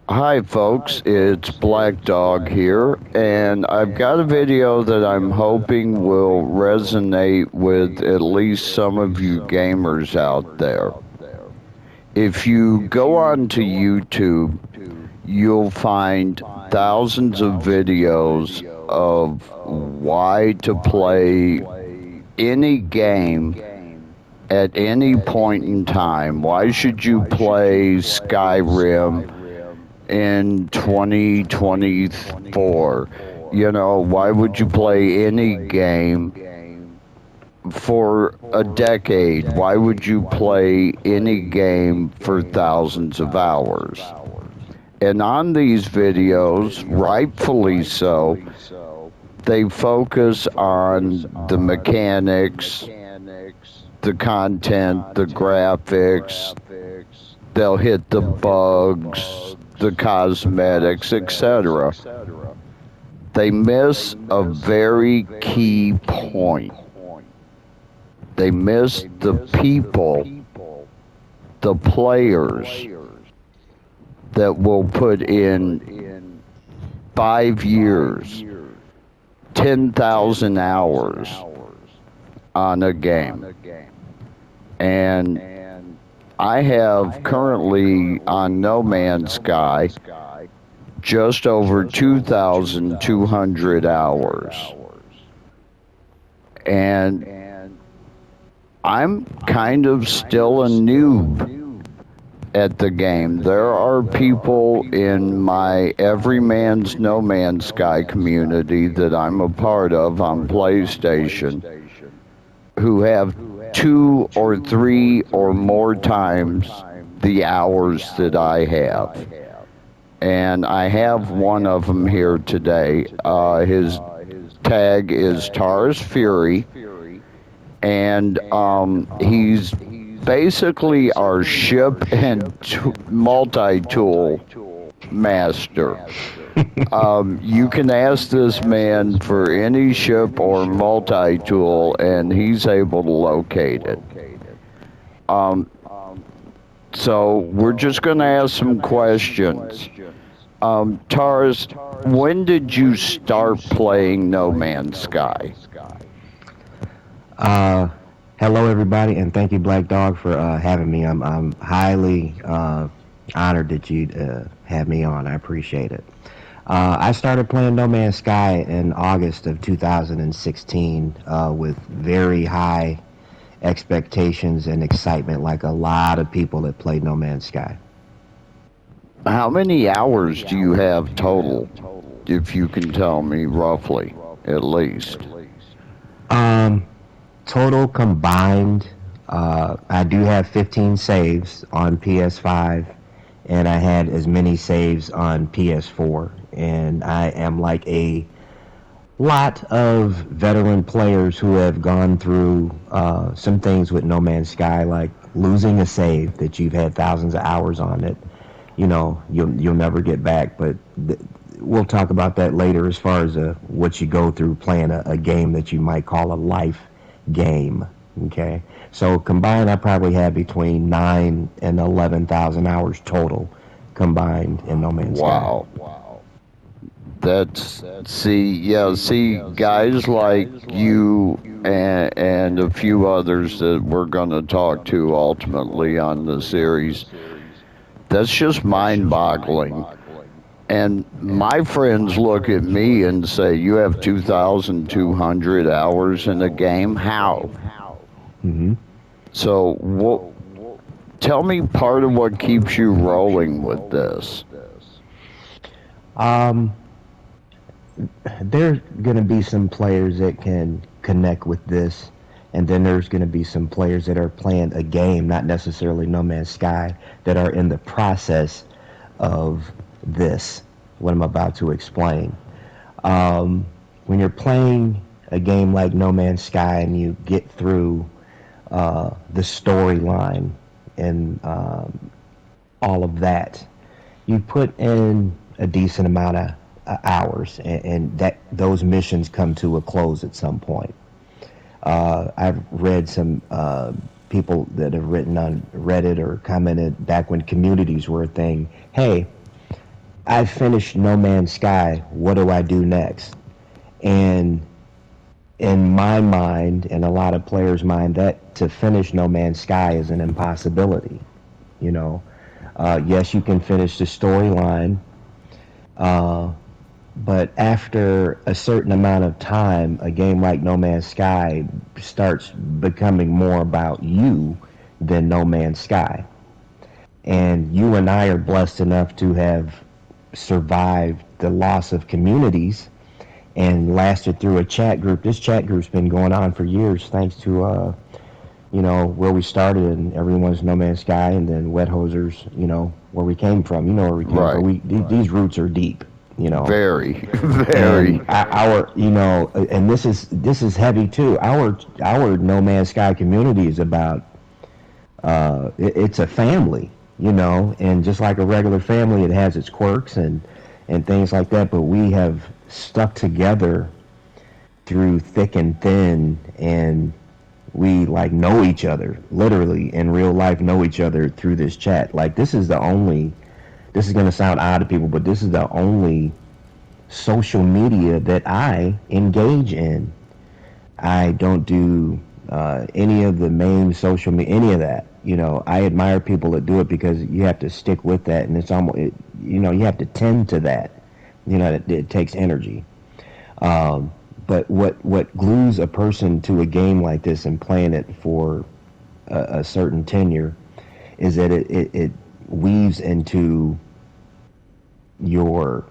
Hi, folks. It's Black Dog here, and I've got a video that I'm hoping will resonate with at least some of you gamers out there. If you go on to YouTube, you'll find thousands of videos of why to play any game at any point in time. Why should you play Skyrim in 2024? Why would you play any game for a decade? Why would you play any game for thousands of hours? And on these videos, rightfully so, they focus on the mechanics, the content, the graphics. They'll hit the bugs, the cosmetics, etc. They miss a very key point. They miss the people, the players that will put in 5 years, 10,000 hours on a game. And I have currently on No Man's Sky just over 2,200 hours. And I'm kind of still a noob at the game. There are people in my Everyman's No Man's Sky community that I'm a part of on PlayStation who have 2 or 3 or more times the hours that I have. And I have one of them here today. His tag is Taurus Fury, and he's basically our ship and multi-tool master. You can ask this man for any ship or multi-tool, and he's able to locate it. So we're just going to ask some questions. Taurus, when did you start playing No Man's Sky? Hello, everybody, and thank you, Black Dog, for having me. I'm highly honored that you had me on. I appreciate it. I started playing No Man's Sky in August of 2016 with very high expectations and excitement, like a lot of people that played No Man's Sky. How many hours do you have total, if you can tell me roughly, at least? Total combined, I do have 15 saves on PS5, and I had as many saves on PS4. And I am like a lot of veteran players who have gone through some things with No Man's Sky, like losing a save that you've had thousands of hours on it. You'll never get back. But we'll talk about that later as far as what you go through playing a game that you might call a life game. Okay, so combined, I probably had between 9 and 11,000 hours total combined in No Man's Sky. Wow. See, guys like you and a few others that we're going to talk to ultimately on the series, that's just mind-boggling. And my friends look at me and say, you have 2,200 hours in a game? How? Mm-hmm. So tell me part of what keeps you rolling with this. There's going to be some players that can connect with this, and then there's going to be some players that are playing a game, not necessarily No Man's Sky, that are in the process of this, what I'm about to explain. When you're playing a game like No Man's Sky and you get through the storyline and all of that, you put in a decent amount of hours, and that those missions come to a close at some point. I've read some people that have written on Reddit or commented back when communities were a thing. Hey, I finished No Man's Sky. What do I do next? And in my mind, and a lot of players' mind, that to finish No Man's Sky is an impossibility. You know, yes, you can finish the storyline, uh, but after a certain amount of time, a game like No Man's Sky starts becoming more about you than No Man's Sky. And you and I are blessed enough to have survived the loss of communities and lasted through a chat group. This chat group's been going on for years, thanks to where we started, and everyone's No Man's Sky, and then Wet Hosers, where we came from. You know where we came Right. from. These roots are deep. Very, And very. our, and this is heavy too. Our No Man's Sky community is about it's a family, and just like a regular family, it has its quirks and things like that. But we have stuck together through thick and thin, and we like know each other literally in real life, know each other through this chat. Like this is going to sound odd to people, but this is the only social media that I engage in. I don't do any of the main social media, any of that. I admire people that do it because you have to stick with that, and it's almost, you have to tend to that. It takes energy. But what glues a person to a game like this and playing it for a certain tenure is that it weaves into your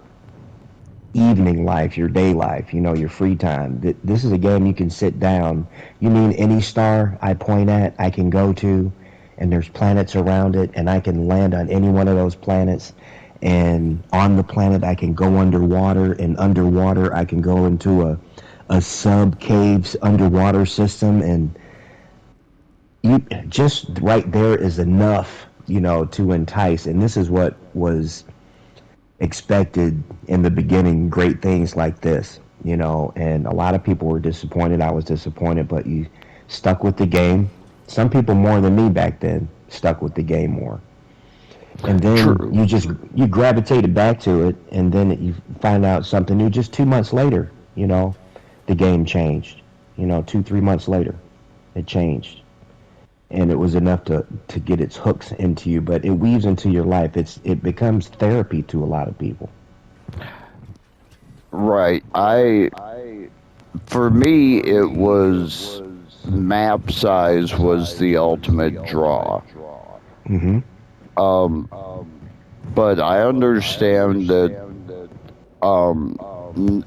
evening life, your day life, your free time. This is a game you can sit down. You mean any star I point at, I can go to, and there's planets around it, and I can land on any one of those planets. And on the planet, I can go underwater, and underwater, I can go into a sub caves underwater system, and you just right there is enough, to entice. And this is what was expected in the beginning, great things like this, and a lot of people were disappointed. I was disappointed, but you stuck with the game. Some people more than me back then stuck with the game more. And then True. you gravitated back to it, and then you find out something new just 2 months later, the game changed. 2-3 months later, it changed. And it was enough to get its hooks into you, but it weaves into your life. It becomes therapy to a lot of people. Right. For me, it was map size was the ultimate draw. Mm-hmm. Um, but I understand that,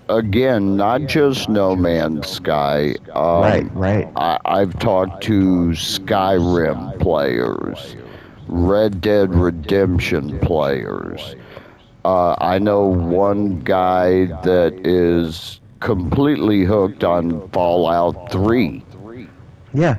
again, not just No Man's Sky. Right. I've talked to Skyrim players, Red Dead Redemption players. I know one guy that is completely hooked on Fallout 3. Yeah.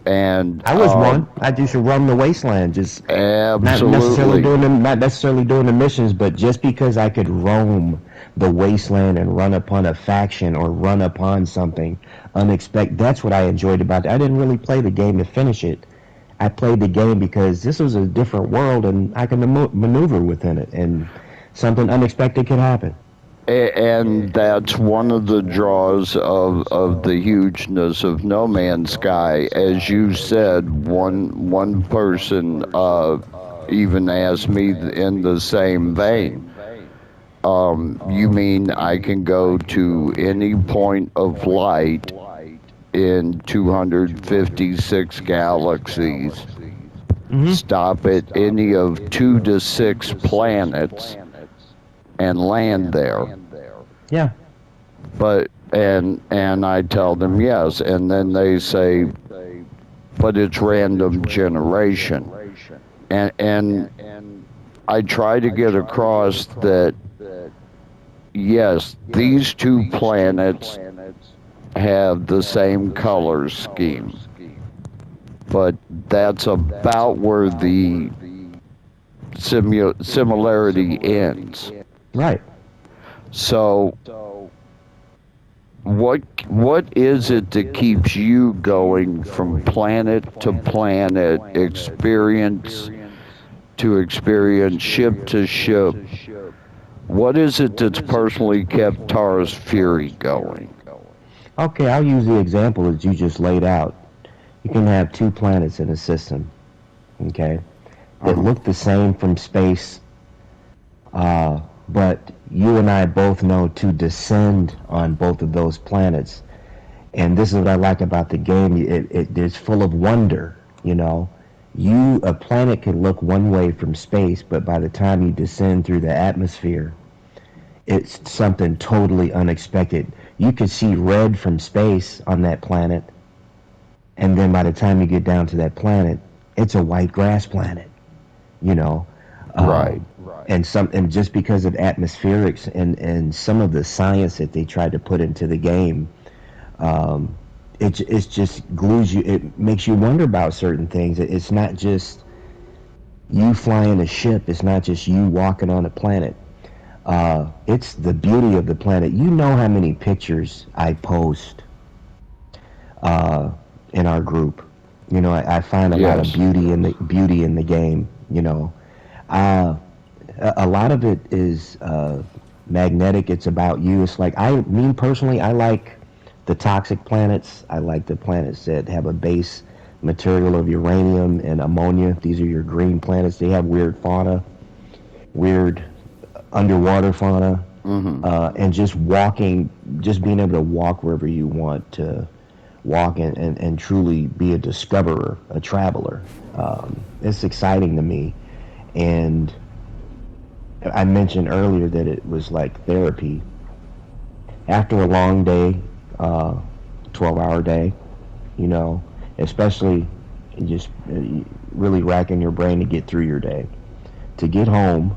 And I was one. I used to roam the wasteland, just absolutely. not necessarily doing the missions, but just because I could roam the wasteland and run upon a faction or run upon something unexpected. That's what I enjoyed about it. I didn't really play the game to finish it. I played the game because this was a different world, and I can maneuver within it, and something unexpected could happen. And that's one of the draws of the hugeness of No Man's Sky. As you said, one person even asked me in the same vein. You mean I can go to any point of light in 256 galaxies, Mm-hmm. stop at any of 2 to 6 planets, and land there? Yeah. But and I tell them yes, and then they say, but it's random generation, and I try to get across that yes, these 2 planets have the same color scheme, but that's about where the similarity ends. Right. So what is it that keeps you going from planet to planet, experience to experience, ship to ship, What is it that's personally kept Tara's Fury going? Okay, I'll use the example that you just laid out. You can have two planets in a system, okay, that Uh-huh. look the same from space, but you and I both know to descend on both of those planets. And this is what I like about the game. It's full of wonder, you know. A planet can look one way from space, but by the time you descend through the atmosphere, it's something totally unexpected. You could see red from space on that planet, and then by the time you get down to that planet, it's a white grass planet, you know. Right. And just because of atmospherics and some of the science that they tried to put into the game, um, it just glues you. It makes you wonder about certain things. It's not just you flying a ship. It's not just you walking on a planet. It's the beauty of the planet. You know how many pictures I post uh, in our group. You know, I find a lot of Yes. beauty in the game. You know, uh, a lot of it is magnetic. It's about you. It's like me personally, I like the toxic planets. I like the planets that have a base material of uranium and ammonia. These are your green planets. They have weird fauna, weird underwater fauna, Mm-hmm. and just being able to walk wherever you want to walk and truly be a discoverer, a traveler. It's exciting to me. And I mentioned earlier that it was like therapy. After a long day, 12-hour day, you know, especially just really racking your brain to get through your day, to get home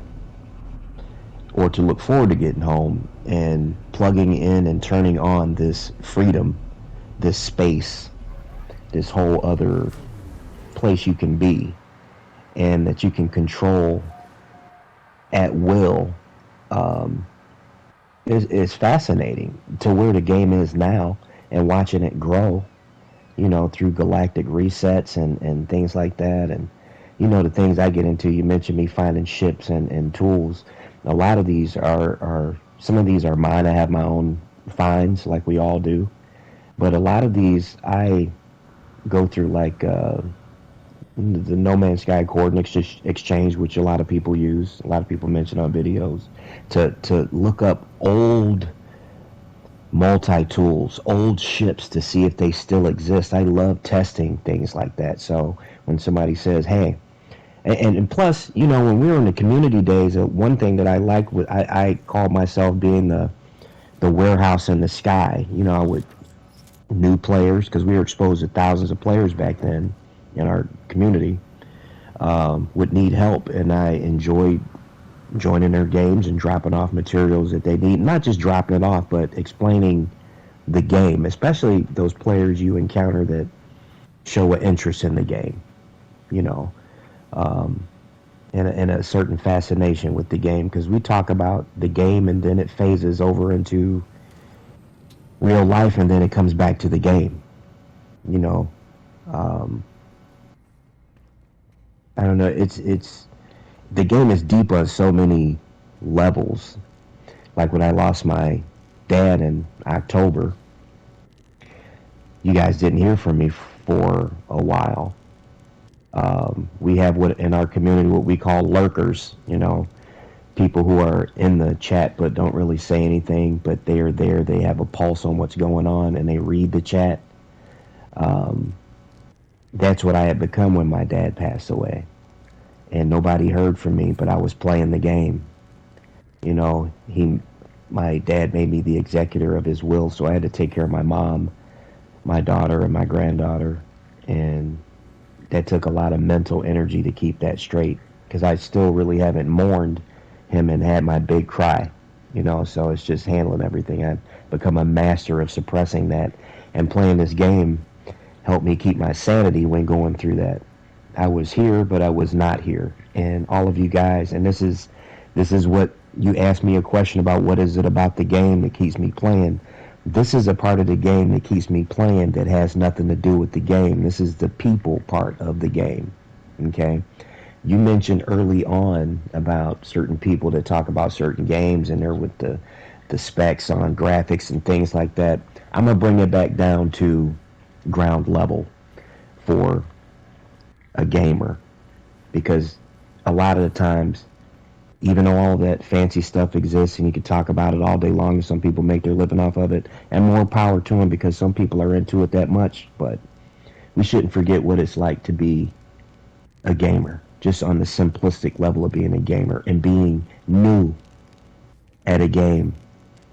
or to look forward to getting home and plugging in and turning on this freedom, this space, this whole other place you can be and that you can control at will, um, is fascinating to where the game is now and watching it grow, you know, through galactic resets and things like that. And, you know, the things I get into, you mentioned me finding ships and tools. A lot of these some of these are mine. I have my own finds like we all do. But a lot of these I go through like the No Man's Sky coordinate exchange, which a lot of people use, a lot of people mention on videos, to look up old multi-tools, old ships to see if they still exist. I love testing things like that. So when somebody says, hey, and plus, you know, when we were in the community days, one thing that I like, I called myself being the warehouse in the sky. You know, with new players, because we were exposed to thousands of players back then in our community, would need help, and I enjoyed joining their games and dropping off materials that they need. Not just dropping it off, but explaining the game, especially those players you encounter that show an interest in the game, you know, um, and a certain fascination with the game. Because we talk about the game and then it phases over into real life and then it comes back to the game, you know. Um, I don't know. It's the game is deep on so many levels. Like when I lost my dad in October, you guys didn't hear from me for a while. We have what in our community what we call lurkers. You know, people who are in the chat but don't really say anything, but they are there. They have a pulse on what's going on, and they read the chat. Um, that's what I had become when my dad passed away, and nobody heard from me. But I was playing the game. You know, my dad made me the executor of his will, so I had to take care of my mom, my daughter, and my granddaughter, and that took a lot of mental energy to keep that straight because I still really haven't mourned him and had my big cry, you know. So it's just handling everything. I've become a master of suppressing that, and playing this game helped me keep my sanity when going through that. I was here, but I was not here, and all of you guys, and this is what you asked me a question about. What is it about the game that keeps me playing? This is a part of the game that keeps me playing that has nothing to do with the game. This is the people part of the game. Okay? You mentioned early on about certain people that talk about certain games and they're with the specs on graphics and things like that. I'm gonna bring it back down to ground level for a gamer, because a lot of the times, even though all that fancy stuff exists and you could talk about it all day long and some people make their living off of it, and more power to them because some people are into it that much, but we shouldn't forget what it's like to be a gamer, just on the simplistic level of being a gamer and being new at a game,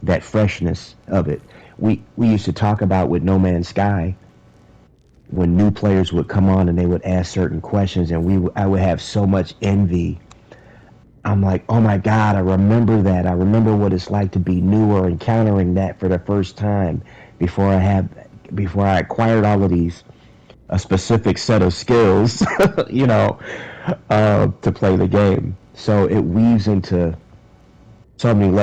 that freshness of it. We used to talk about with No Man's Sky when new players would come on and they would ask certain questions, and I would have so much envy. I'm like, oh my God, I remember that. I remember what it's like to be new or encountering that for the first time before I acquired all of these a specific set of skills, you know, to play the game. So it weaves into so many.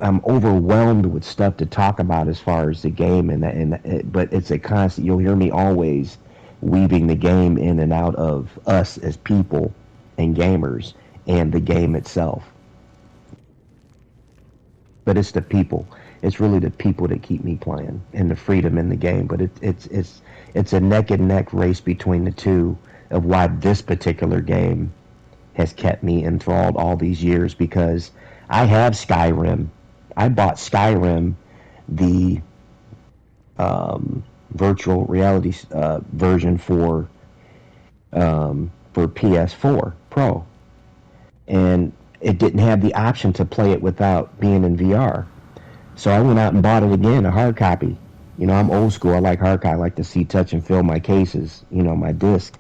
I'm overwhelmed with stuff to talk about as far as the game, but it's a constant. You'll hear me always weaving the game in and out of us as people and gamers and the game itself. But it's the people. It's really the people that keep me playing and the freedom in the game. But it's a neck and neck race between the two of why this particular game has kept me enthralled all these years, because I have Skyrim. I bought Skyrim, the virtual reality version for PS4 Pro, and it didn't have the option to play it without being in VR. So I went out and bought it again, a hard copy. You know, I'm old school. I like hard copy. I like to see, touch, and feel my cases. You know, my disc.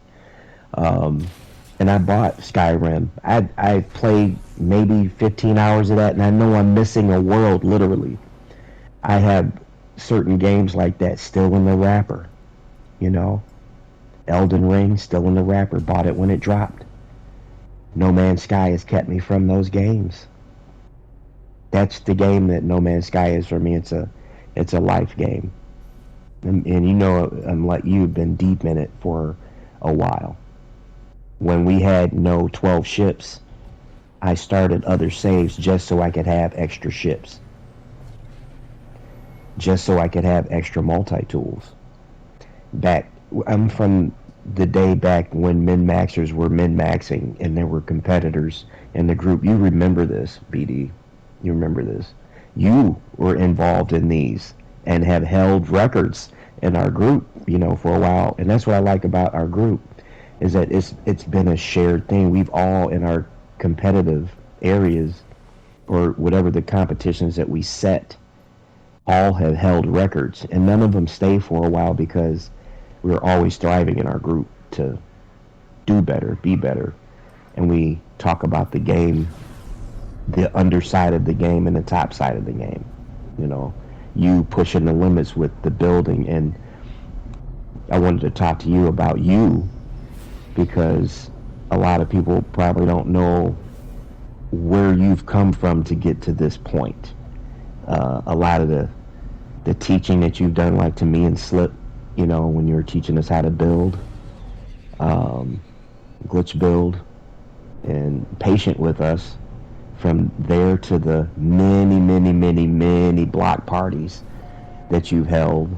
And I bought Skyrim. I played maybe 15 hours of that, and I know I'm missing a world, literally. I have certain games like that still in the wrapper, you know. Elden Ring, still in the wrapper. Bought it when it dropped. No Man's Sky has kept me from those games. That's the game that No Man's Sky is for me. It's a life game. And you know, I'm like you've been deep in it for a while. When we had no 12 ships, I started other saves just so I could have extra ships. Just so I could have extra multi-tools. I'm from the day back when min-maxers were min-maxing and there were competitors in the group. You remember this, BD. You remember this. You were involved in these and have held records in our group, you know, for a while. And that's what I like about our group, is that it's been a shared thing. We've all, in our competitive areas or whatever the competitions that we set, all have held records, and none of them stay for a while because we're always striving in our group to do better, be better, and we talk about the game, the underside of the game and the top side of the game. You know, you pushing the limits with the building, and I wanted to talk to you about you, because a lot of people probably don't know where you've come from to get to this point. A lot of the teaching that you've done, like to me and Slip, you know, when you were teaching us how to build, glitch build, and patient with us, from there to the many block parties that you've held,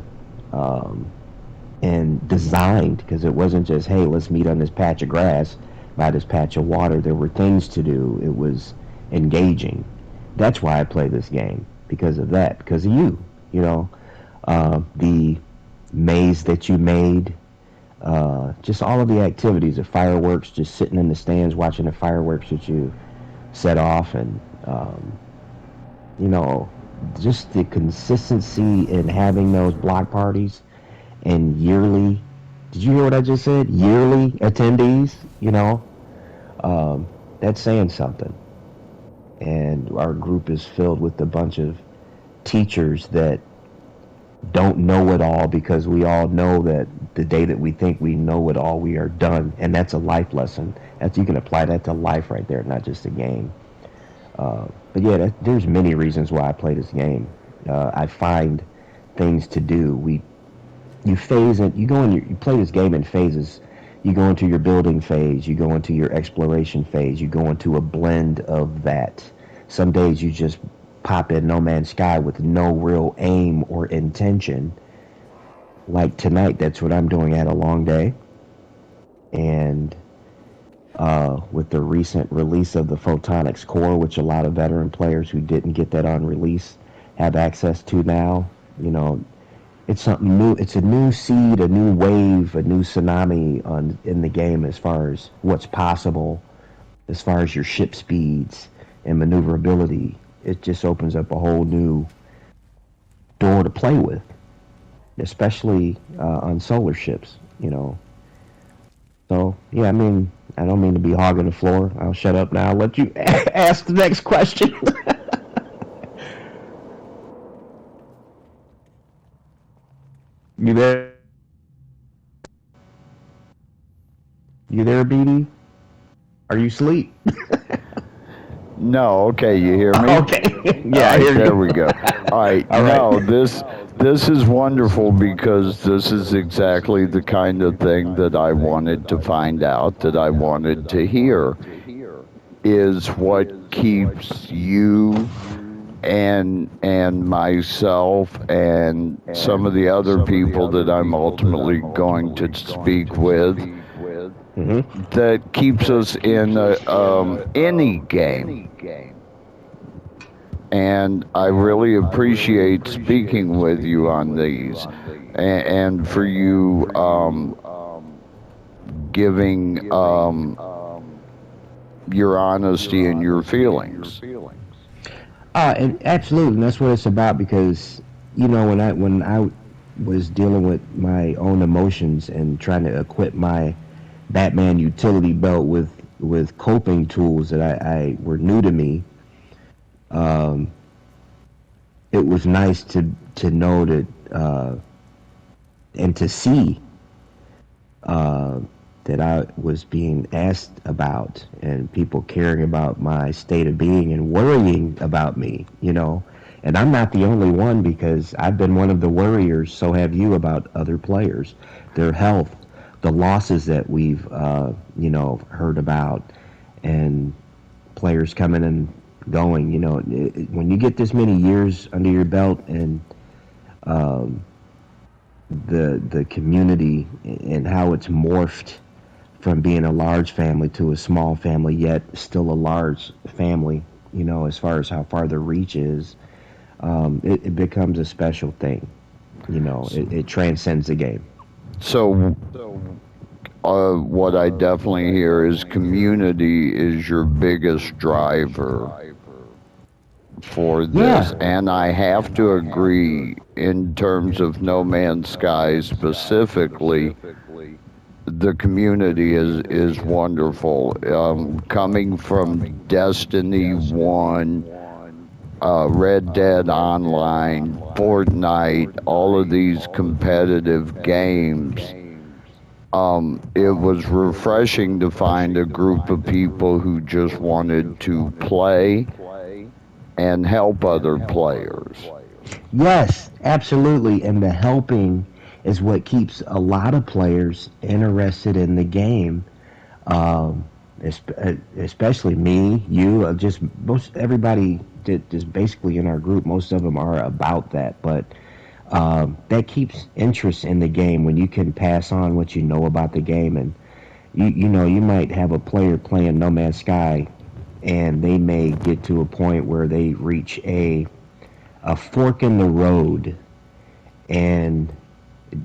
and designed, because it wasn't just, hey, let's meet on this patch of grass by this patch of water. There were things to do. It was engaging. That's why I play this game, because of that, because of you, you know. The maze that you made, just all of the activities, the fireworks, just sitting in the stands watching the fireworks that you set off, and you know, just the consistency in having those block parties and yearly, did you hear what I just said? Yearly attendees, you know, that's saying something. And our group is filled with a bunch of teachers that don't know it all, because we all know that the day that we think we know it all, we are done. And that's a life lesson. You can apply that to life right there, not just a game. But yeah, there's many reasons why I play this game. I find things to do. You phase it. You play this game in phases. You go into your building phase, you go into your exploration phase, you go into a blend of that. Some days you just pop in No Man's Sky with no real aim or intention. Like tonight, that's what I'm doing at a long day. And with the recent release of the Photonics Core, which a lot of veteran players who didn't get that on release have access to now, you know, it's something new. It's a new seed, a new wave, a new tsunami in the game as far as what's possible, as far as your ship speeds and maneuverability. It just opens up a whole new door to play with, especially on solar ships, you know. So, yeah, I mean, I don't mean to be hogging the floor. I'll shut up now. I'll let you ask the next question. You there? You there, BD? Are you asleep? No, okay, you hear me? Okay. All Yeah, I right, hear there you. we go. All right, All no, right. this is wonderful because this is exactly the kind of thing that I wanted to find out, that I wanted to hear, is what keeps you and myself and some of the other people that I'm ultimately going to speak with, Mm-hmm. that keeps us in any game. And I really appreciate speaking with you on these, and for you giving your honesty and your feelings. And absolutely, and that's what it's about because when I was dealing with my own emotions and trying to equip my Batman utility belt with coping tools that I were new to me, um, it was nice to know that and to see uh, that I was being asked about and people caring about my state of being and worrying about me, you know. And I'm not the only one because I've been one of the worriers, so have you, about other players, their health, the losses that we've, heard about, and players coming and going. You know, when you get this many years under your belt and um, the community and how it's morphed from being a large family to a small family, yet still a large family, you know, as far as how far the reach is, it becomes a special thing. You know, it transcends the game. So, what I definitely hear is community is your biggest driver for this. Yeah. And I have to agree, in terms of No Man's Sky specifically, the community is wonderful. Coming from Destiny 1, Red Dead Online, Fortnite, all of these competitive games, it was refreshing to find a group of people who just wanted to play and help other players. Yes, absolutely. And the helping is what keeps a lot of players interested in the game. Um, Especially me, you, just most everybody just basically in our group. Most of them are about that, but that keeps interest in the game when you can pass on what you know about the game. And you might have a player playing No Man's Sky, and they may get to a point where they reach a fork in the road, and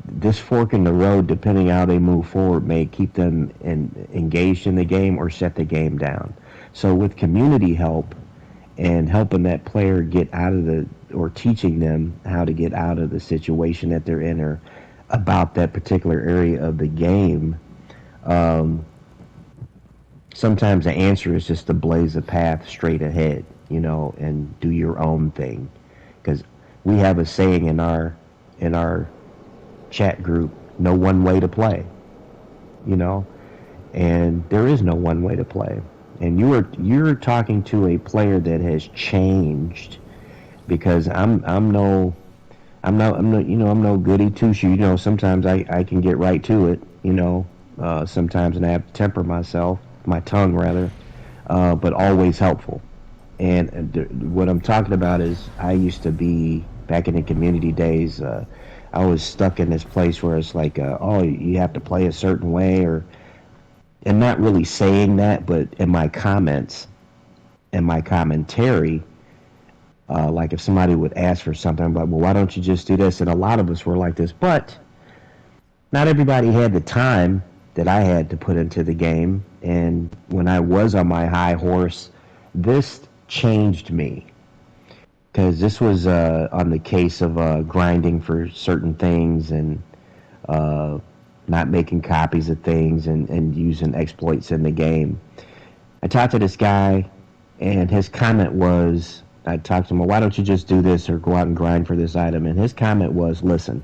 this fork in the road, depending how they move forward, may keep them engaged in the game or set the game down. So with community help and helping that player get out of or teaching them how to get out of the situation that they're in or about that particular area of the game, um, sometimes the answer is just to blaze a path straight ahead, you know, and do your own thing. Because we have a saying in our chat group, no one way to play, you know, and there is no one way to play. And you're talking to a player that has changed, because I'm no goody two shoes. You know, sometimes I can get right to it, you know, sometimes, and I have to temper myself, my tongue rather, but always helpful. And what I'm talking about is I used to be back in the community days. I was stuck in this place where it's like, oh, you have to play a certain way, or and not really saying that, but in my comments, in my commentary, like if somebody would ask for something, I'm like, well, why don't you just do this? And a lot of us were like this, but not everybody had the time that I had to put into the game. And when I was on my high horse, this changed me because this was on the case of grinding for certain things and uh, not making copies of things and using exploits in the game. I talked to this guy, and his comment was, I talked to him, well, why don't you just do this or go out and grind for this item? And his comment was, listen,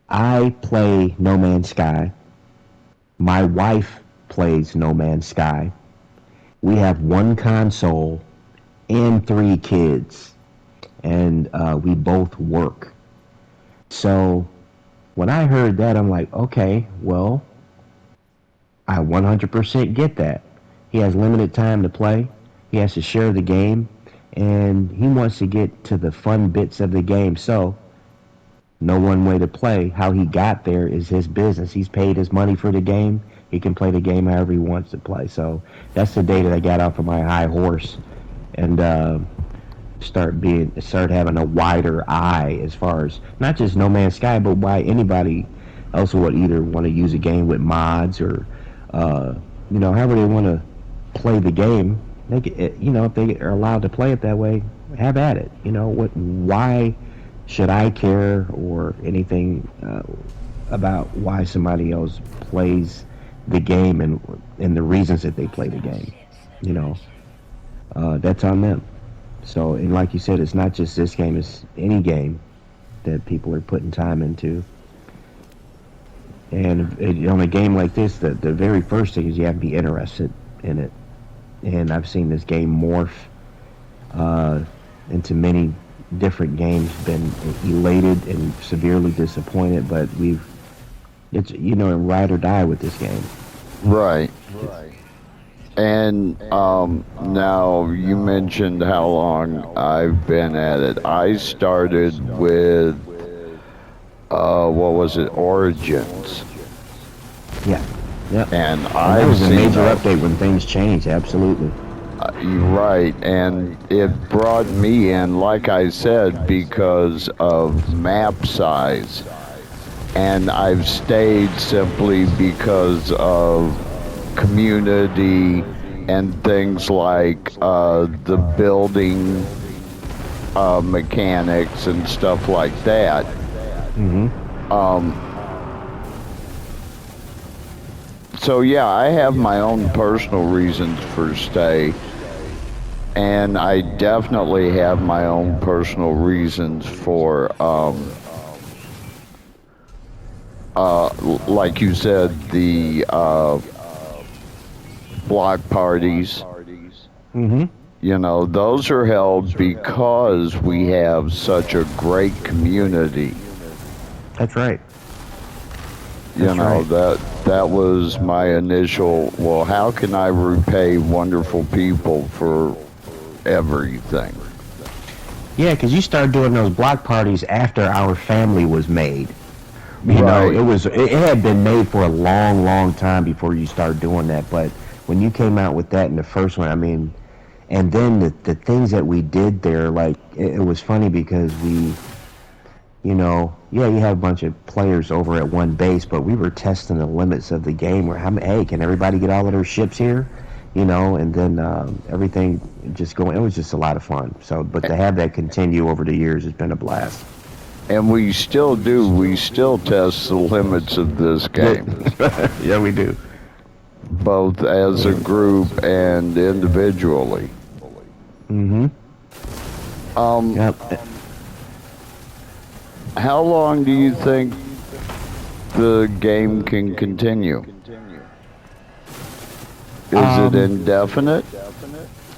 I play No Man's Sky. My wife plays No Man's Sky. We have one console and 3 kids, and we both work. So when I heard that, I'm like, okay, well, I 100% get that. He has limited time to play. He has to share the game, and he wants to get to the fun bits of the game. So no one way to play. How he got there is his business. He's paid his money for the game. He can play the game however he wants to play. So that's the day that I got off of my high horse and start having a wider eye as far as not just No Man's Sky, but why anybody else would either want to use a game with mods or however they want to play the game. They if they are allowed to play it that way, have at it. Why should I care or anything about why somebody else plays the game and the reasons that they play the game? That's on them. So, and like you said, it's not just this game; it's any game that people are putting time into. And on a game like this, the very first thing is you have to be interested in it. And I've seen this game morph into many different games. Been elated and severely disappointed, but it's ride or die with this game. Right. And now you mentioned how long I've been at it. I started with what was it, Origins? Yeah. Yep. And that was a major update when things changed. Absolutely. You're right, and it brought me in, like I said, because of map size. And I've stayed simply because of community and things like the building mechanics and stuff like that. Mm-hmm. So yeah, I have my own personal reasons for stay, and I definitely have my own personal reasons for like you said, the block parties. Mm-hmm. Those are held because we have such a great community. That's right. That was my initial, well, how can I repay wonderful people for everything? Yeah, because you started doing those block parties after our family was made. Right. It had been made for a long, long time before you started doing that. But when you came out with that in the first one, I mean, and then the things that we did there, like it was funny because we, you have a bunch of players over at one base, but we were testing the limits of the game. Where hey, can everybody get all of their ships here? And then everything just going. It was just a lot of fun. So, but to have that continue over the years has been a blast. And we still do. We still test the limits of this game. Yeah, we do. Both as a group and individually. Mm-hmm. Yep. How long do you think the game can continue? Is it indefinite?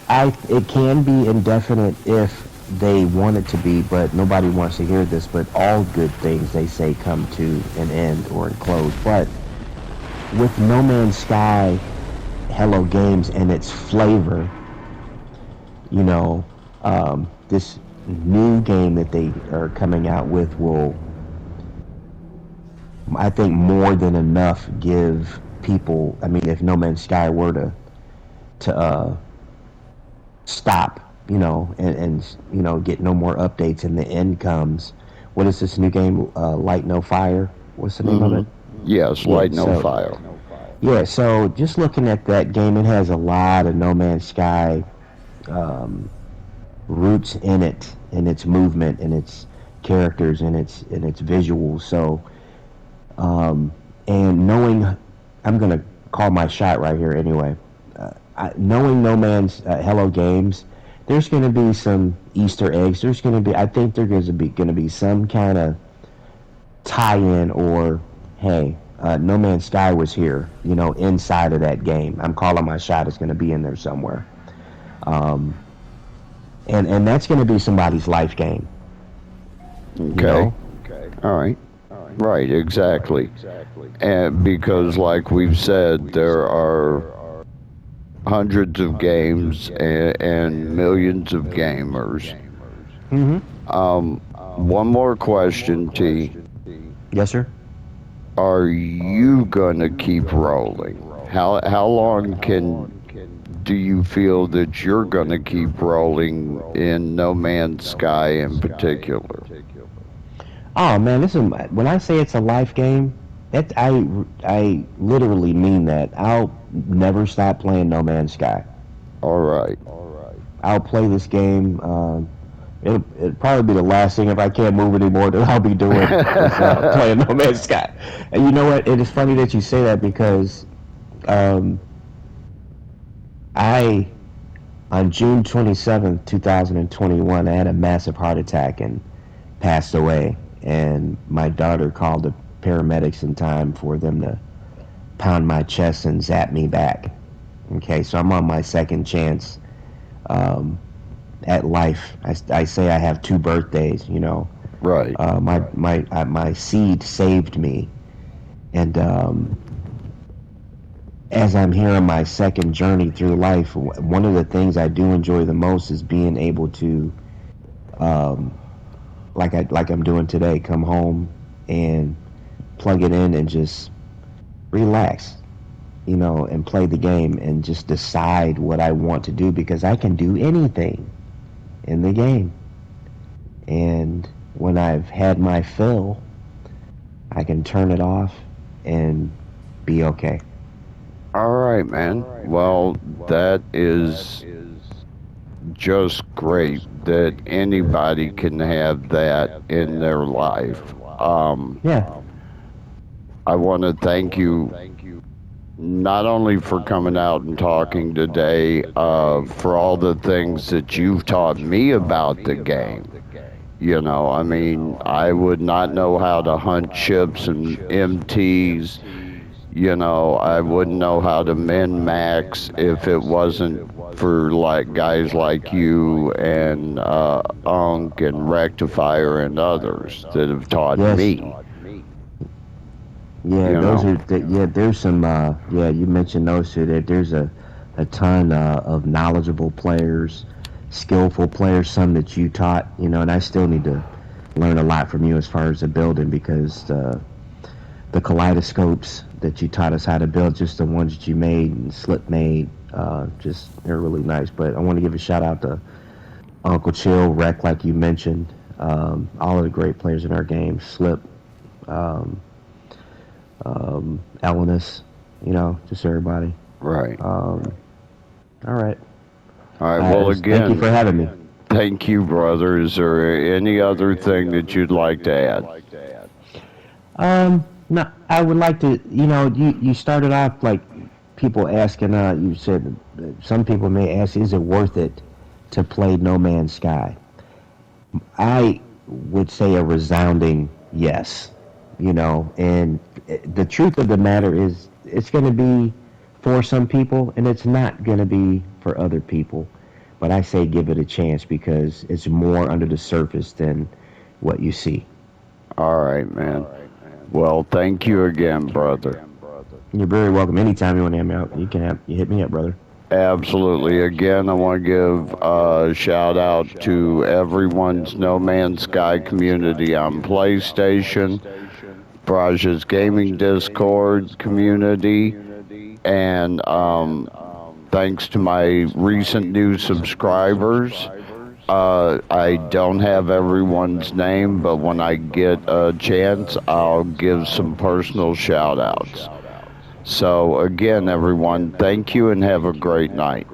It can be indefinite if they want it to be, but nobody wants to hear this. But all good things, they say, come to an end or close. But with No Man's Sky, Hello Games, and its flavor, you know, this new game that they are coming out with will, I think, more than enough give people. I mean, if No Man's Sky were to stop, and get no more updates, and the end comes. What is this new game? Light No Fire. What's the name of it? Yes, Yeah. Light No Fire. Yeah. So just looking at that game, it has a lot of No Man's Sky um, roots in it, in its movement, in its characters, in its visuals. So, and knowing, I'm gonna call my shot right here anyway. Knowing No Man's Hello Games, there's going to be some Easter eggs. There's going to be, I think there's going to be some kind of tie-in, or hey, No Man's Sky was here, inside of that game. I'm calling my shot. It's going to be in there somewhere, and that's going to be somebody's life game. Okay. All right. Right, exactly. And because, like we've said, there are hundreds of games and millions of gamers. One more question, T. Yes, sir. Are you gonna keep rolling? How long do you feel that you're gonna keep rolling in No Man's Sky in particular? Oh man, listen. When I say it's a life game, I literally mean that. I'll never stop playing No Man's Sky. All right. I'll play this game. It'll probably be the last thing, if I can't move anymore, that I'll be doing is playing No Man's Sky. And you know what? It is funny that you say that, because I, on June 27th, 2021, I had a massive heart attack and passed away. And my daughter called the paramedics in time for them to pound my chest and zap me back. Okay, so I'm on my second chance at life. I say I have two birthdays. Right. My seed saved me, and as I'm here on my second journey through life, one of the things I do enjoy the most is being able to, like I'm doing today, come home and plug it in and just relax, and play the game and just decide what I want to do, because I can do anything in the game. And when I've had my fill, I can turn it off and be okay. All right, man. Well, that is just great that anybody can have that in their life. Yeah. I want to thank you not only for coming out and talking today, for all the things that you've taught me about the game. I mean, I would not know how to hunt chips and MTs. I wouldn't know how to min-max if it wasn't for guys like you and Unk and Rectifier and others that have taught me. Yeah, there's some, you mentioned those two. There's a ton of knowledgeable players, skillful players, some that you taught, and I still need to learn a lot from you as far as the building, because the kaleidoscopes that you taught us how to build, just the ones that you made and Slip made, they're really nice. But I want to give a shout out to Uncle Chill, Rec, like you mentioned, all of the great players in our game, Slip, Elenis, just everybody. Right. All right. All right. Well, again, thank you for having me. Thank you, brother. Is there any other thing that you'd like to add? No, I would like to, you started off like people asking, you said some people may ask, is it worth it to play No Man's Sky? I would say a resounding yes, and the truth of the matter is it's going to be for some people and it's not going to be for other people. But I say give it a chance, because it's more under the surface than what you see. All right, man. Well, thank you again, brother. You're very welcome. Anytime you want to hit me up, you hit me up, brother. Absolutely. Again, I want to give a shout out to everyone's No Man's Sky community on PlayStation, Barrage's Gaming Discord community, and thanks to my recent new subscribers. I don't have everyone's name, but when I get a chance, I'll give some personal shout outs. So, again, everyone, thank you and have a great night.